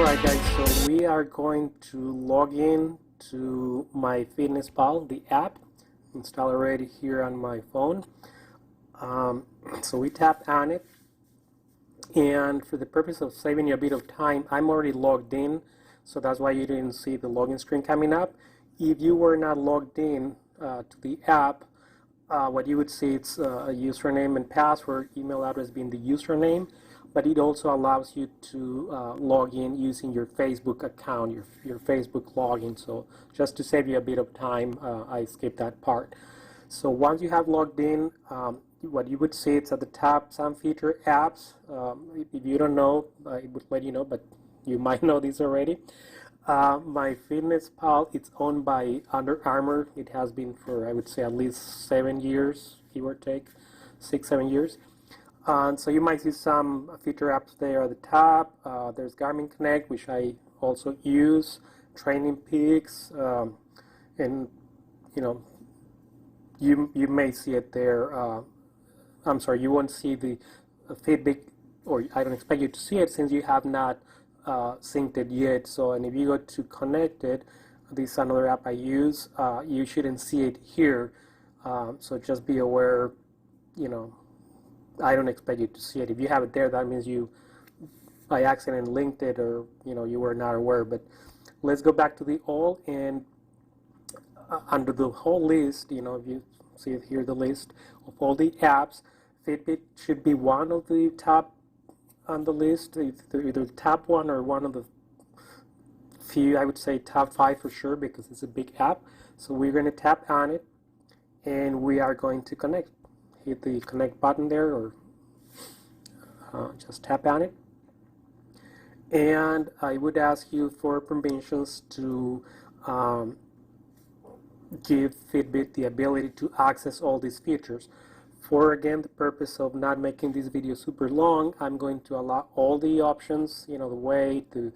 Alright guys, so we are going to log in to MyFitnessPal, the app, installed already here on my phone. So we tap on it, and for the purpose of saving you a bit of time, I'm already logged in, so that's why you didn't see the login screen coming up. If you were not logged in to the app, what you would see is a username and password, email address being the username, but it also allows you to log in using your Facebook account, your Facebook login. So just to save you a bit of time, I skipped that part. So once you have logged in, what you would see, it's at the top, some feature apps. If you don't know, it would let you know, but you might know this already. MyFitnessPal, it's owned by Under Armour. It has been for, I would say, at least 7 years, give or take, 6-7 years. So you might see some feature apps there at the top. There's Garmin Connect, which I also use, Training Peaks, and you may see it there. I'm sorry, you won't see the Fitbit, or I don't expect you to see it since you have not synced it yet. So, and if you go to Connected, this is another app I use, you shouldn't see it here. So just be aware, I don't expect you to see it. If you have it there, that means you by accident linked it, or you were not aware. But let's go back to the all, and under the whole list, if you see it here, the list of all the apps, Fitbit should be one of the top on the list, either the top one or one of the few, I would say top 5 for sure, because it's a big app. So we're going to tap on it, and we are going to connect. Hit the connect button there, or just tap on it, and I would ask you for permissions to give Fitbit the ability to access all these features. For, again, the purpose of not making this video super long, I'm going to allow all the options, the weight, the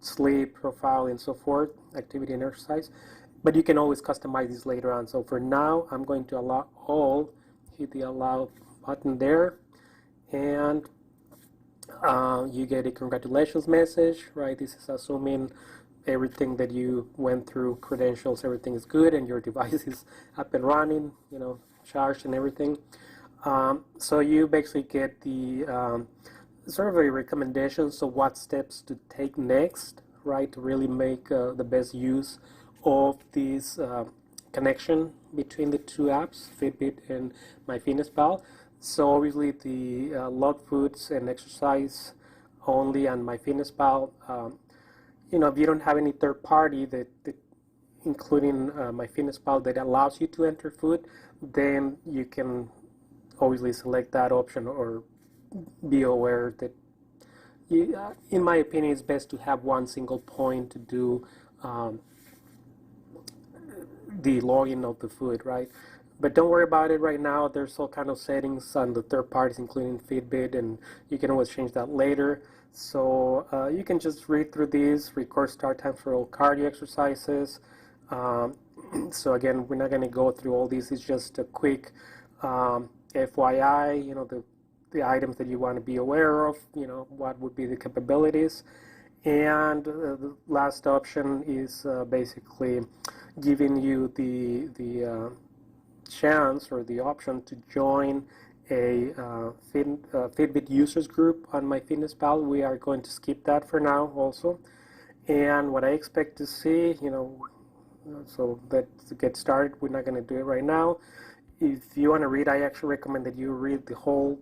sleep profile, and so forth, activity and exercise, but you can always customize this later on. So for now, I'm going to allow all. Hit the allow button there, and you get a congratulations message, right? This is assuming everything that you went through, credentials, everything is good, and your device is up and running, charged and everything. So you basically get the sort of a recommendation, so what steps to take next, right, to really make the best use of this connection between the two apps, Fitbit and MyFitnessPal. So obviously the log foods and exercise only on MyFitnessPal. If you don't have any third party that including MyFitnessPal that allows you to enter food, then you can obviously select that option, or be aware that in my opinion, it's best to have one single point to do the login of the food, right? But don't worry about it right now. There's all kind of settings on the third parties, including Fitbit, and you can always change that later. So you can just read through these, record start time for all cardio exercises. So again, we're not going to go through all these. It's just a quick FYI, the items that you want to be aware of, what would be the capabilities. And the last option is basically giving you the chance or the option to join a Fitbit users group on MyFitnessPal. We are going to skip that for now also. And what I expect to see, so that to get started, we're not going to do it right now. If you want to read, I actually recommend that you read the whole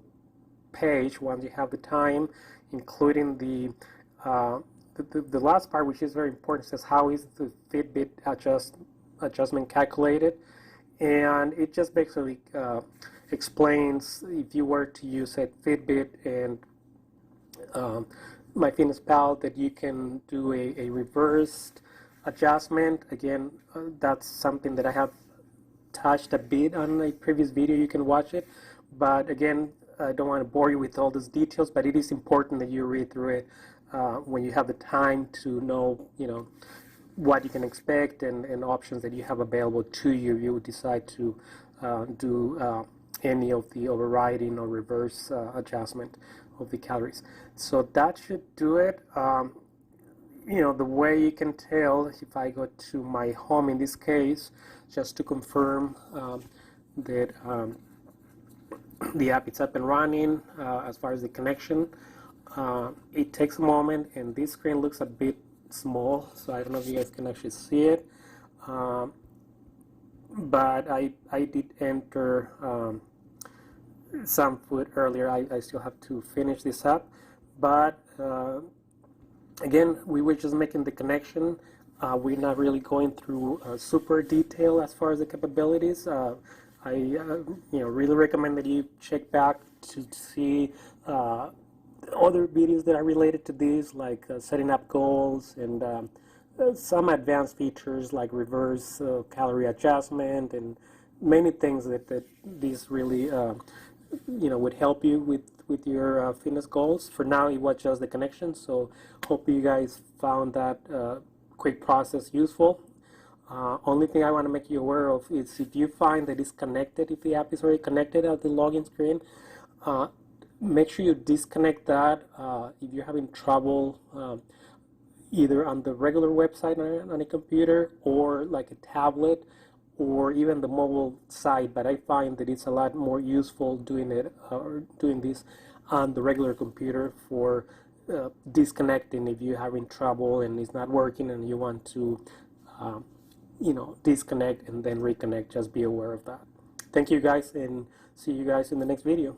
page once you have the time, including the last part, which is very important. It says how is the Fitbit adjustment calculated, and it just basically explains if you were to use a Fitbit and MyFitnessPal, that you can do a reversed adjustment. Again, that's something that I have touched a bit on a previous video. You can watch it, but again, I don't want to bore you with all these details, but it is important that you read through it when you have the time to know, what you can expect and options that you have available to you. You would decide to do any of the overriding or reverse adjustment of the calories. So that should do it. the way you can tell, if I go to my home in this case, just to confirm that the app is up and running as far as the connection. It takes a moment, and this screen looks a bit small, so I don't know if you guys can actually see it. But I did enter some food earlier. I still have to finish this up, but again, we were just making the connection. We're not really going through super detail as far as the capabilities. I really recommend that you check back to see other videos that are related to this, like setting up goals and some advanced features like reverse calorie adjustment and many things that these really would help you with your fitness goals. For now, it was just the connection, so hope you guys found that quick process useful. Only thing I want to make you aware of is if you find that it's connected, if the app is already connected at the login screen, make sure you disconnect that if you're having trouble either on the regular website on a computer or like a tablet or even the mobile site. But I find that it's a lot more useful doing this on the regular computer for disconnecting if you're having trouble and it's not working and you want to disconnect and then reconnect. Just be aware of that. Thank you guys, and see you guys in the next video.